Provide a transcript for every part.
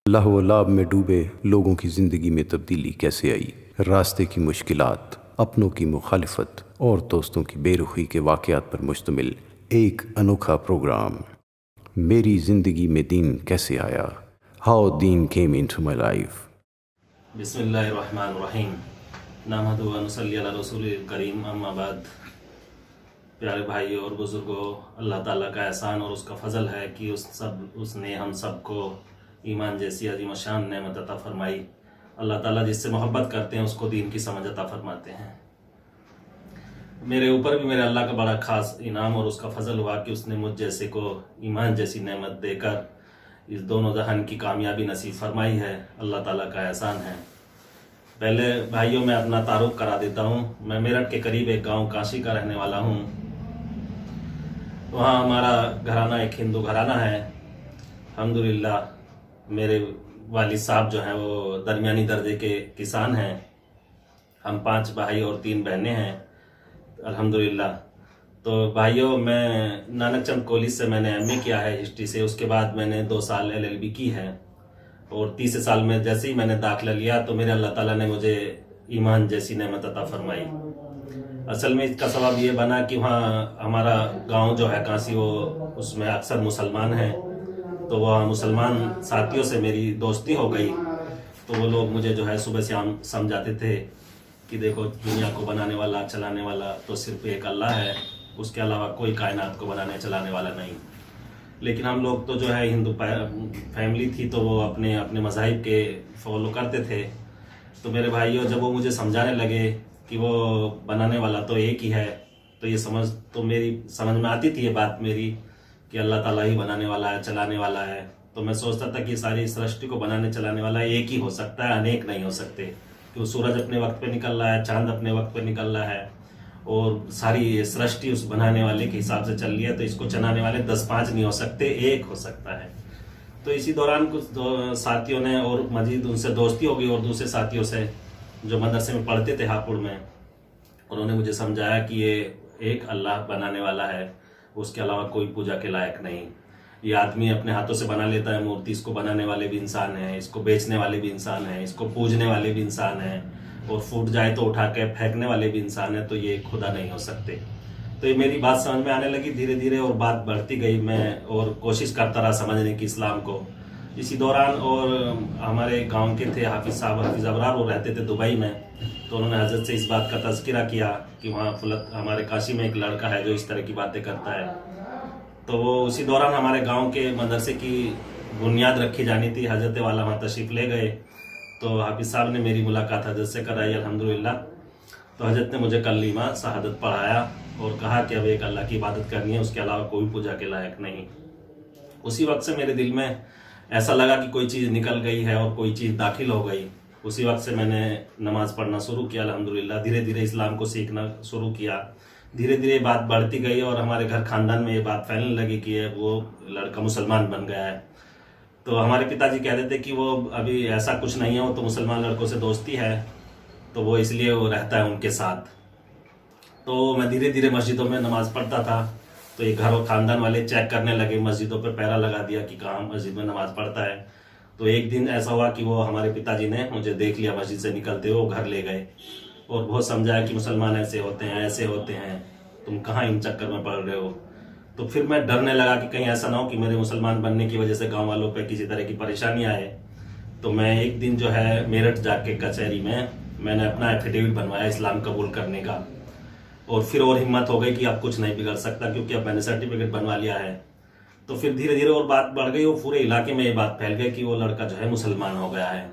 अल्लाह व लाभ में डूबे लोगों की ज़िंदगी में तब्दीली कैसे आई, रास्ते की मुश्किलात, अपनों की मुखालिफत और दोस्तों की बेरुखी के वाक़यात पर मुश्तमिल एक अनोखा प्रोग्राम मेरी ज़िंदगी में दीन कैसे आया, how Deen came into my life. बिस्मिल्लाहिर्रहमानिर्रहीम। नहमदुहु व नुसल्ली अला रसूलिल करीम, अम्मा बाद। प्यारे भाइयों और बुज़ुर्गों, अल्लाह ताला का एहसान और उसका फ़ज़ल है कि उसने हम सबको ईमान जैसी अज़ीम शान नेमत अता फ़रमाई। अल्लाह ताला जिससे मोहब्बत करते हैं उसको दीन की समझ अता फ़रमाते हैं। मेरे ऊपर भी मेरे अल्लाह का बड़ा ख़ास इनाम और उसका फ़ज़ल हुआ कि उसने मुझ जैसे को ईमान जैसी नेमत देकर इस दोनों जहान की कामयाबी नसीब फरमाई है। अल्लाह ताला का एहसान है। पहले भाइयों मैं अपना तारुफ करा देता हूँ। मैं मेरठ के करीब एक गांव काशी का रहने वाला हूँ। वहाँ हमारा घराना एक हिंदू घराना है। अल्हम्दुलिल्लाह मेरे वालिद साहब जो हैं वो दरमियानी दर्जे के किसान हैं। हम 5 भाई और 3 बहनें हैं अल्हम्दुलिल्लाह। तो भाइयों मैं नानक चंद कॉलेज से मैंने एमए किया है हिस्ट्री से। उसके बाद मैंने 2 साल एलएलबी की है और तीसरे साल में जैसे ही मैंने दाखिला लिया तो मेरे अल्लाह ताला ने मुझे ईमान जैसी नेमत अता फरमाई। असल में इसका सबब ये बना कि वहाँ हमारा गांव जो है काशी, वो उसमें अक्सर मुसलमान हैं। तो वह मुसलमान साथियों से मेरी दोस्ती हो गई। तो वो लोग मुझे जो है सुबह शाम समझाते थे कि देखो दुनिया को बनाने वाला चलाने वाला तो सिर्फ एक अल्लाह है, उसके अलावा कोई कायनात को बनाने चलाने वाला नहीं। लेकिन हम लोग तो जो है हिंदू फैमिली थी तो वो अपने अपने मज़ाहिब के फॉलो करते थे। तो मेरे भाइयों जब वो मुझे समझाने लगे कि वो बनाने वाला तो एक ही है, तो ये समझ तो मेरी समझ में आती थी ये बात मेरी कि अल्लाह ताला ही बनाने वाला है चलाने वाला है। तो मैं सोचता था कि सारी सृष्टि को बनाने चलाने वाला एक ही हो सकता है, अनेक नहीं हो सकते। कि वो सूरज अपने वक्त पे निकल रहा है, चांद अपने वक्त पे निकल रहा है और सारी सृष्टि उस बनाने वाले के हिसाब से चल रही है। तो इसको चलाने वाले 10-5 नहीं हो सकते, एक हो सकता है। तो इसी दौरान कुछ साथियों ने और मजीद उनसे दोस्ती हो गई और दूसरे साथियों से जो मदरसे में पढ़ते थे हापुड़ में, उन्होंने मुझे समझाया कि ये एक अल्लाह बनाने वाला है, उसके अलावा कोई पूजा के लायक नहीं। ये आदमी अपने हाथों से बना लेता है मूर्ति, इसको बनाने वाले भी इंसान हैं, इसको बेचने वाले भी इंसान हैं, इसको पूजने वाले भी इंसान हैं और फूट जाए तो उठा के फेंकने वाले भी इंसान हैं। तो ये खुदा नहीं हो सकते। तो ये मेरी बात समझ में आने लगी धीरे धीरे और बात बढ़ती गई। मैं और कोशिश करता रहा समझने की इस्लाम को। इसी दौरान और हमारे गांव के थे हाफिज साहब, हाफिज अबरार, वो रहते थे दुबई में। तो उन्होंने हजरत से इस बात का तज़किरा किया कि वहाँ हमारे काशी में एक लड़का है जो इस तरह की बातें करता है। तो वो उसी दौरान हमारे गांव के मदरसे की बुनियाद रखी जानी थी। हजरत वाला वहाँ तशरीफ़ ले गए तो हाफिज साहब ने मेरी मुलाकात हजरत से कराई अल्हम्दुलिल्लाह। तो हजरत ने मुझे कलीमा शहादत पढ़ाया और कहा कि अब एक अल्लाह की इबादत करनी है, उसके अलावा कोई पूजा के लायक नहीं। उसी वक्त से मेरे दिल में ऐसा लगा कि कोई चीज़ निकल गई है और कोई चीज़ दाखिल हो गई। उसी वक्त से मैंने नमाज़ पढ़ना शुरू किया अल्हम्दुलिल्लाह। धीरे धीरे इस्लाम को सीखना शुरू किया। धीरे धीरे बात बढ़ती गई और हमारे घर खानदान में ये बात फैलने लगी कि वो लड़का मुसलमान बन गया है। तो हमारे पिताजी कहते थे कि वो अभी ऐसा कुछ नहीं है, वो तो मुसलमान लड़कों से दोस्ती है, तो वो इसलिए वो रहता है उनके साथ। तो मैं धीरे धीरे मस्जिदों में नमाज़ पढ़ता था। तो ये घर और ख़ानदान वाले चेक करने लगे, मस्जिदों पर पहरा लगा दिया कि कहाँ मस्जिद में नमाज़ पढ़ता है। तो एक दिन ऐसा हुआ कि वो हमारे पिताजी ने मुझे देख लिया मस्जिद से निकलते हुए, वो घर ले गए और बहुत समझाया कि मुसलमान ऐसे होते हैं, ऐसे होते हैं, तुम कहाँ इन चक्कर में पड़ रहे हो। तो फिर मैं डरने लगा कि कहीं ऐसा ना हो कि मेरे मुसलमान बनने की वजह से गांव वालों पे किसी तरह की परेशानी आए। तो मैं एक दिन जो है मेरठ जाके कचहरी में मैंने अपना एफिडेविट बनवाया इस्लाम कबूल करने का। और फिर और हिम्मत हो गई कि अब कुछ नहीं बिगड़ सकता क्योंकि अब मैंने सर्टिफिकेट बनवा लिया है। तो फिर धीरे धीरे और बात बढ़ गई और पूरे इलाके में ये बात फैल गई कि वो लड़का जो है मुसलमान हो गया है।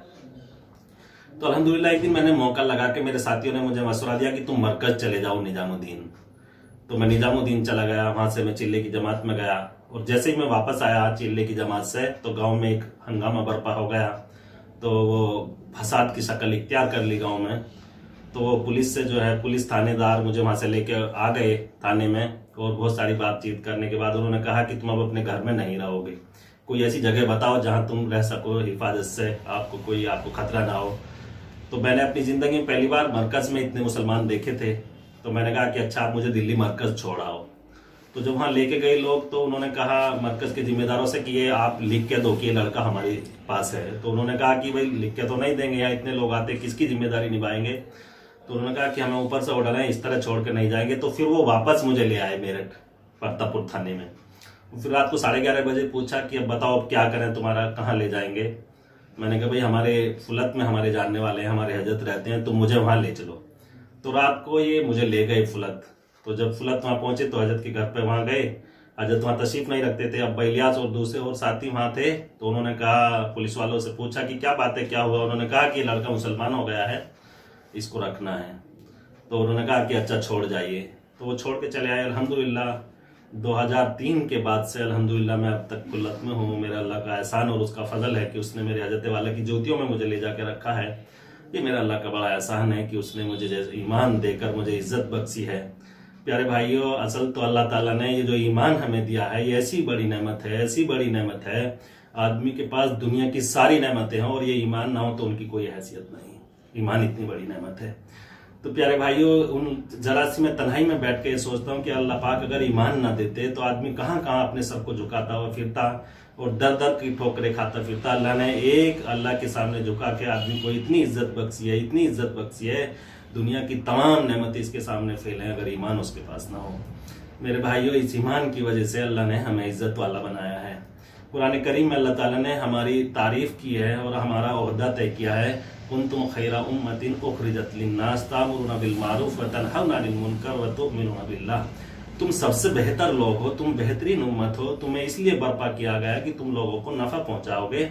तो अल्हम्दुलिल्लाह एक दिन मैंने मौका लगा के मेरे साथियों ने मुझे मशवरा दिया कि तुम मरकज चले जाओ निजामुद्दीन। तो मैं निजामुद्दीन चला गया। वहां से मैं चिल्ले की जमात में गया और जैसे ही मैं वापस आया चिल्ले की जमात से तो गांव में एक हंगामा बर्पा हो गया। तो वो फसाद की शक्ल इख्तियार कर ली गांव में। तो वो पुलिस से जो है पुलिस थानेदार मुझे वहां से लेके आ गए थाने में और बहुत सारी बातचीत करने के बाद उन्होंने कहा कि तुम अब अपने घर में नहीं रहोगे, कोई ऐसी जगह बताओ जहां तुम रह सको हिफाजत से, आपको खतरा ना हो। तो मैंने अपनी जिंदगी में पहली बार मरकज में इतने मुसलमान देखे थे। तो मैंने कहा कि अच्छा आप मुझे दिल्ली मरकज छोड़ाओ। तो जब वहाँ लेके गए लोग तो उन्होंने कहा मरकज के जिम्मेदारों से कि ये आप लिख के दो कि ये लड़का हमारे पास है। तो उन्होंने कहा कि भाई लिख के तो नहीं देंगे, यहाँ इतने लोग आते किसकी जिम्मेदारी निभाएंगे। तो उन्होंने कहा कि हमें ऊपर से ऑर्डर है, इस तरह छोड़ के नहीं जाएंगे। तो फिर वो वापस मुझे ले आए मेरठ प्रतापपुर थाने में। फिर रात को 11:30 बजे पूछा कि अब बताओ अब क्या करें, तुम्हारा कहाँ ले जाएंगे। मैंने कहा भाई हमारे फुलत में हमारे जानने वाले हैं, हमारे हजरत रहते हैं, तुम मुझे वहाँ ले चलो। तो रात को ये मुझे ले गए फुलत। तो जब फुलत वहाँ पहुंचे तो हजरत के घर पे वहाँ गए। हजरत वहाँ तशरीफ नहीं रखते थे, अब इलियास और दूसरे और साथी वहाँ थे। तो उन्होंने कहा, पुलिस वालों से पूछा कि क्या बात है, क्या हुआ। उन्होंने कहा कि लड़का मुसलमान हो गया है, इसको रखना है। तो उन्होंने कहा कि अच्छा छोड़ जाइए। तो वो छोड़ के चले आए। अल्हम्दुलिल्लाह 2003 के बाद से अल्हम्दुलिल्लाह मैं अब तक कुल्लत में हूँ। मेरा अल्लाह का एहसान और उसका फजल है कि उसने मेरे हजरत वाले की ज्योतियों में मुझे ले जाके रखा है। ये मेरा अल्लाह का बड़ा एहसान है कि उसने मुझे जैसे ईमान देकर मुझे इज्जत बख्शी है। प्यारे भाइयों, असल तो अल्लाह ताला ने ये जो ईमान हमें दिया है ये ऐसी बड़ी नेमत है, ऐसी बड़ी नेमत है। आदमी के पास दुनिया की सारी नेमतें हैं और ये ईमान ना हो तो उनकी कोई हैसियत नहीं। ईमान इतनी बड़ी नेमत है। तो प्यारे भाइयों, उन जरा सी मैं तन्हाई में बैठ के सोचता हूँ कि अल्लाह पाक अगर ईमान ना देते तो आदमी कहाँ कहाँ अपने सर को झुकाता हुआ फिरता और दर दर की ठोकरें खाता फिरता। अल्लाह ने एक अल्लाह के सामने झुका के आदमी को इतनी इज्जत बख्शी है, इतनी इज्जत बख्शी है। दुनिया की तमाम नेमतें इसके सामने फैले हैं अगर ईमान उसके पास ना हो। मेरे भाइयों, इस ईमान की वजह से अल्लाह ने हमें इज्जत वाला बनाया है। कुरान करीम में अल्लाह ताला ने हमारी तारीफ की है और हमारा ओहदा तय किया है, कुंतुम खैरा उम्मतिन उखरिजत लिन्नास तामुरुना बिल मारूफ व तनहौना अनिल मुनकर व तुमिनुना बिल्लाह। तुम सबसे बेहतर लोग हो, तुम बेहतरीन उम्मत हो। तुम्हें इसलिए बर्पा किया गया कि तुम लोगों को नफा पहुंचाओगे,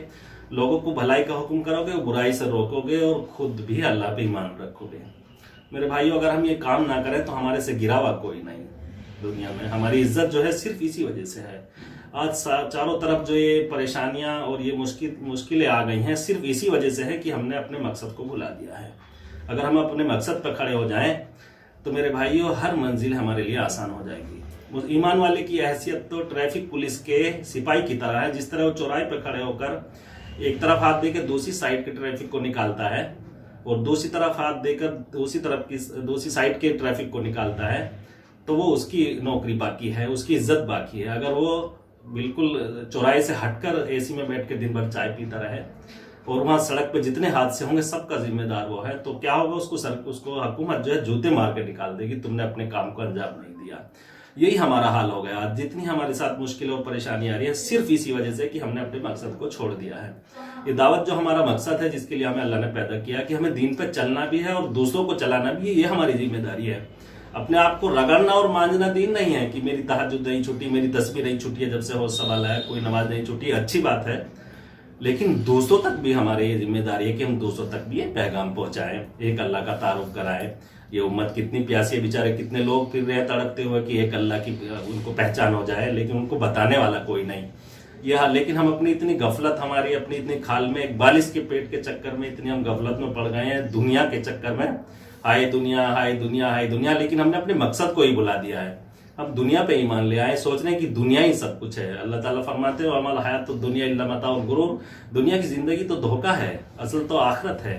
लोगों को भलाई का हुक्म करोगे, बुराई से रोकोगे और खुद भी अल्लाह पे ईमान रखोगे। मेरे भाइयों, अगर हम ये काम ना करें तो हमारे से गिरा हुआ कोई नहीं दुनिया में। हमारी इज्जत जो है सिर्फ इसी वजह से है। आज चारों तरफ जो ये परेशानियां और ये मुश्किलें आ गई हैं सिर्फ इसी वजह से है कि हमने अपने मकसद को भुला दिया है। अगर हम अपने मकसद पर खड़े हो जाएं तो मेरे भाइयों हर मंजिल हमारे लिए आसान हो जाएगी। ईमान वाले की हैसियत तो ट्रैफिक पुलिस के सिपाही की तरह है। जिस तरह वो चौराहे पर खड़े होकर एक तरफ हाथ देकर दूसरी साइड के ट्रैफिक को निकालता है और दूसरी तरफ हाथ देकर दूसरी साइड के ट्रैफिक को निकालता है, तो वो उसकी नौकरी बाकी है, उसकी इज्जत बाकी है। अगर वो बिल्कुल चौराहे से हटकर एसी में बैठ के दिन भर चाय पीता रहे और वहां सड़क पे जितने हादसे होंगे सबका जिम्मेदार वो है, तो क्या होगा, उसको हुकूमत जो है जूते मार के निकाल देगी, तुमने अपने काम को अंजाम नहीं दिया। यही हमारा हाल हो गया। जितनी हमारे साथ मुश्किलें और परेशानी आ रही है सिर्फ इसी वजह से कि हमने अपने मकसद को छोड़ दिया है। ये दावत जो हमारा मकसद है, जिसके लिए हमें अल्लाह ने पैदा किया कि हमें दीन पर चलना भी है और दूसरों को चलाना भी है, ये हमारी जिम्मेदारी है। अपने आप को रगड़ना और मांझना दीन नहीं है कि मेरी तहज्जुद नहीं छूटी, मेरी तस्बीह नहीं छूटी है जब से होश सवाल है, कोई नमाज नहीं छूटी, अच्छी बात है। लेकिन दूसरों तक भी हमारी ये जिम्मेदारी है कि हम दूसरों तक भी ये पैगाम पहुंचाएं, एक अल्लाह का तारुफ कराएं। ये उम्मत कितनी प्यासी है, बेचारे कितने लोग फिर रहे तड़पते हुए कि एक अल्लाह की उनको पहचान हो जाए, लेकिन उनको बताने वाला कोई नहीं। लेकिन हम अपनी इतनी गफलत, हमारी अपनी इतनी खाल में, एक बालिश के पेट के चक्कर में इतनी हम गफलत में पड़ गए हैं, दुनिया के चक्कर में, हाय दुनिया हाय दुनिया हाय दुनिया। लेकिन हमने अपने मकसद को ही भुला दिया है। हम दुनिया पे ईमान ले आए, सोच रहे हैं कि दुनिया ही सब कुछ है। अल्लाह ताला फरमाते हो अमल हयात तो दुनिया इल्ला मता और गुरूर, दुनिया की जिंदगी तो धोखा है, असल तो आखिरत है।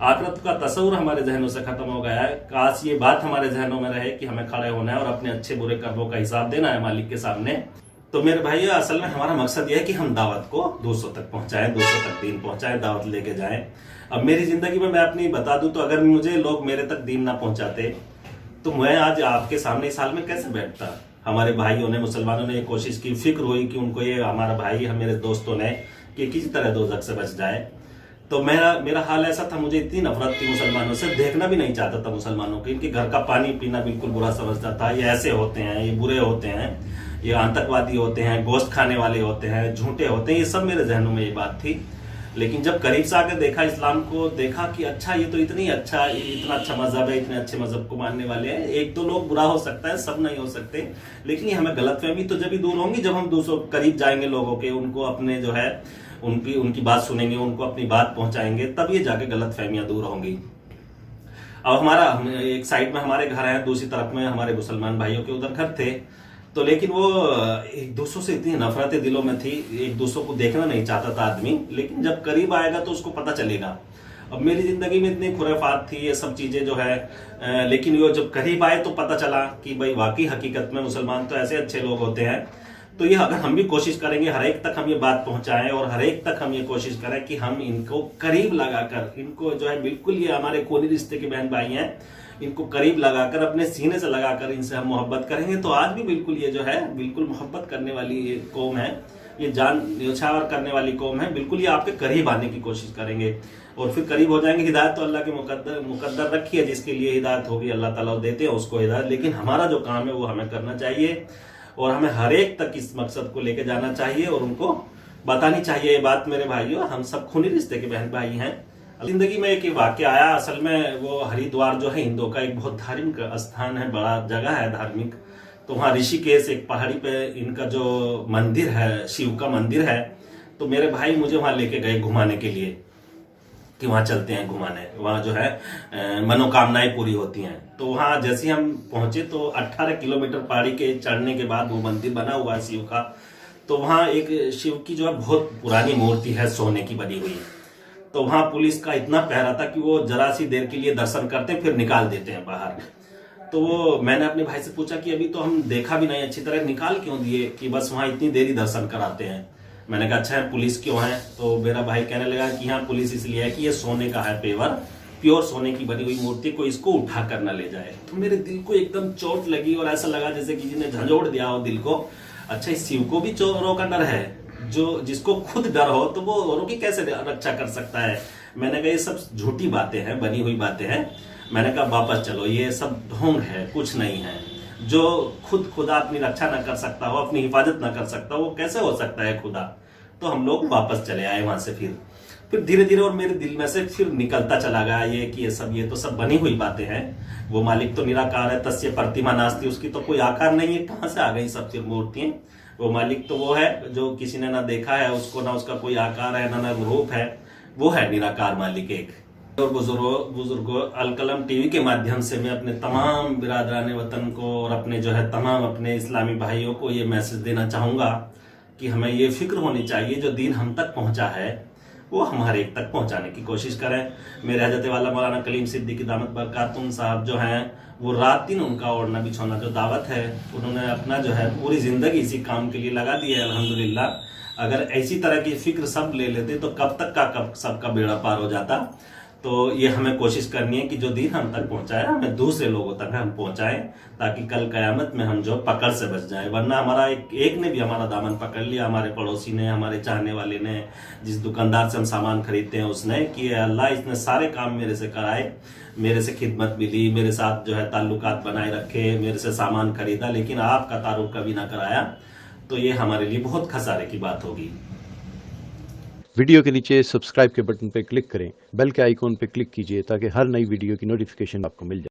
आखिरत का तस्वुर हमारे जहनों से खत्म हो गया है। काश ये बात हमारे जहनों में रहे कि हमें खड़े होना है और अपने अच्छे बुरे कर्मों का हिसाब देना है मालिक के सामने। तो मेरे भाई, असल में हमारा मकसद यह है कि हम दावत को दूसरों तक पहुंचाएं, दूसरों तक दीन पहुंचाएं, दावत लेके जाएं। अब मेरी जिंदगी में मैं अपनी बता दूं तो अगर मुझे लोग मेरे तक दीन ना पहुंचाते तो मैं आज आपके सामने इस हाल में कैसे बैठता। हमारे भाइयों ने, मुसलमानों ने ये कोशिश की, फिक्र हुई कि उनको ये हमारा भाई, मेरे दोस्तों ने, कि किसी तरह दोजख से बच जाए। तो मेरा हाल ऐसा था, मुझे इतनी नफरत थी मुसलमानों से, देखना भी नहीं चाहता था मुसलमानों को। इनके घर का पानी पीना बिल्कुल बुरा समझता था। ये ऐसे होते हैं, ये बुरे होते हैं, ये आतंकवादी होते हैं, गोश्त खाने वाले होते हैं, झूठे होते हैं, ये सब मेरे जहनों में ये बात थी। लेकिन जब करीब से आकर देखा इस्लाम को, देखा कि अच्छा ये तो इतना अच्छा मजहब है, इतने अच्छे मजहब को मानने वाले हैं। एक दो लोग बुरा हो सकता है, सब नहीं हो सकते, लेकिन ये हमें गलतफहमी तो जब भी दूर होंगी जब हम दूसरों करीब जाएंगे लोगों के, उनको अपने जो है उनकी बात सुनेंगे, उनको अपनी बात पहुंचाएंगे, तब ये जाके गलतफहमियां दूर होंगी। अब हमारा एक साइड में हमारे घर है, दूसरी तरफ में हमारे मुसलमान भाइयों के उधर घर थे। तो लेकिन वो एक दूसरों से इतनी नफरतें दिलों में थी, एक दूसरों को देखना नहीं चाहता था आदमी। लेकिन जब करीब आएगा तो उसको पता चलेगा। अब मेरी जिंदगी में इतनी खुराफात थी, ये सब चीजें जो है, लेकिन वो जब करीब आए तो पता चला कि भाई वाकई हकीकत में मुसलमान तो ऐसे अच्छे लोग होते हैं। तो ये अगर हम भी कोशिश करेंगे, हर एक तक हम ये बात पहुंचाएं और हर एक तक हम ये कोशिश करें कि हम इनको करीब लगाकर, इनको जो है बिल्कुल, ये हमारे खूनी रिश्ते के बहन भाई हैं, इनको करीब लगाकर, अपने सीने से लगाकर इनसे हम मोहब्बत करेंगे तो आज भी बिल्कुल ये जो है बिल्कुल मोहब्बत करने वाली ये कौम है, ये जान न्यौछावर करने वाली कौम है, बिल्कुल ये आपके करीब आने की कोशिश करेंगे और फिर करीब हो जाएंगे। हिदायत तो अल्लाह के मुकद्दर रखी है, जिसके लिए हिदायत होगी अल्लाह ताला देते हैं उसको हिदायत, लेकिन हमारा जो काम है वो हमें करना चाहिए और हमें हर एक तक इस मकसद को लेके जाना चाहिए और उनको बतानी चाहिए ये बात। मेरे भाइयों, हम सब खूनी रिश्ते के बहन भाई हैं। जिंदगी में एक वाक्य आया, असल में वो हरिद्वार जो है हिंदुओं का एक बहुत धार्मिक स्थान है, बड़ा जगह है धार्मिक। तो वहाँ ऋषिकेश एक पहाड़ी पे इनका जो मंदिर है, शिव का मंदिर है, तो मेरे भाई मुझे वहां लेके गए घुमाने के लिए कि वहां चलते हैं घुमाने, वहां जो है मनोकामनाएं पूरी होती हैं। तो वहां जैसे हम पहुंचे तो 18 किलोमीटर पहाड़ी के चढ़ने के बाद वो मंदिर बना हुआ है शिव का। तो वहां एक शिव की जो है बहुत पुरानी मूर्ति है, सोने की बनी हुई। तो वहां पुलिस का इतना पहरा था कि वो जरा सी देर के लिए दर्शन करते फिर निकाल देते हैं बाहर। तो वो मैंने अपने भाई से पूछा कि अभी तो हम देखा भी नहीं अच्छी तरह, निकाल क्यों दिए कि बस वहां इतनी देरी दर्शन कराते हैं। मैंने कहा अच्छा है, पुलिस क्यों है? तो मेरा भाई कहने लगा कि यहाँ पुलिस इसलिए है कि ये सोने का है पेवर, प्योर सोने की बनी हुई मूर्ति, को इसको उठा कर ना ले जाए। तो मेरे दिल को एकदम चोट लगी और ऐसा लगा जैसे किसी ने झंझोड़ दिया हो दिल को। अच्छा, इस शिव को भी चोरों का डर है? जो जिसको खुद डर हो तो वो औरों की कैसे रक्षा कर सकता है? मैंने कहा ये सब झूठी बातें हैं, बनी हुई बातें हैं। मैंने कहा वापस चलो, ये सब ढोंग है, कुछ नहीं है। जो खुदा अपनी रक्षा न कर सकता हो, अपनी हिफाजत न कर सकता, वो कैसे हो सकता है खुदा? तो हम लोग वापस चले आए वहां से। फिर धीरे धीरे और मेरे दिल में से फिर निकलता चला गया ये कि ये तो सब बनी हुई बातें हैं। वो मालिक तो निराकार है, तस्य प्रतिमा नास्ति, उसकी तो कोई आकार नहीं है, कहां से आ गई सब फिर मूर्तियां? वो मालिक तो वो है जो किसी ने ना देखा है उसको, ना उसका कोई आकार है, ना रूप है, वो है निराकार मालिक एक। और बुजुर्गों, अलकलम टीवी के माध्यम से मैं अपने तमाम बिरादरान वतन को और अपने जो है तमाम अपने इस्लामी भाइयों को ये मैसेज देना चाहूंगा कि हमें ये फिक्र होनी चाहिए, जो दीन हम तक पहुंचा है वो हमारे एक तक पहुंचाने की कोशिश करें। मेरे हजरत वाला मौलाना कलीम सिद्दीकी दामत बरकातुहू साहब जो हैं, वो रात दिन उनका ओढ़ना बिछौना जो दावत है, उन्होंने अपना जो है पूरी जिंदगी इसी काम के लिए लगा दी है। अल्हम्दुलिल्लाह, अगर ऐसी तरह की फिक्र सब ले लेते तो कब तक का सबका बेड़ा पार हो जाता। तो ये हमें कोशिश करनी है कि जो दीन हम तक पहुंचाए हमें दूसरे लोगों तक हम पहुंचाएं, ताकि कल कयामत में हम जो पकड़ से बच जाए। वरना हमारा एक ने भी हमारा दामन पकड़ लिया, हमारे पड़ोसी ने, हमारे चाहने वाले ने, जिस दुकानदार से हम सामान खरीदते हैं उसने, कि अल्लाह इसने सारे काम मेरे से कराए, मेरे से खिदमत मिली, मेरे साथ जो है ताल्लुकात बनाए रखे, मेरे से सामान खरीदा, लेकिन आपका तारुफ कभी ना कराया, तो ये हमारे लिए बहुत खसारे की बात होगी। वीडियो के नीचे सब्सक्राइब के बटन पर क्लिक करें, बेल के आइकॉन पर क्लिक कीजिए ताकि हर नई वीडियो की नोटिफिकेशन आपको मिल जाए।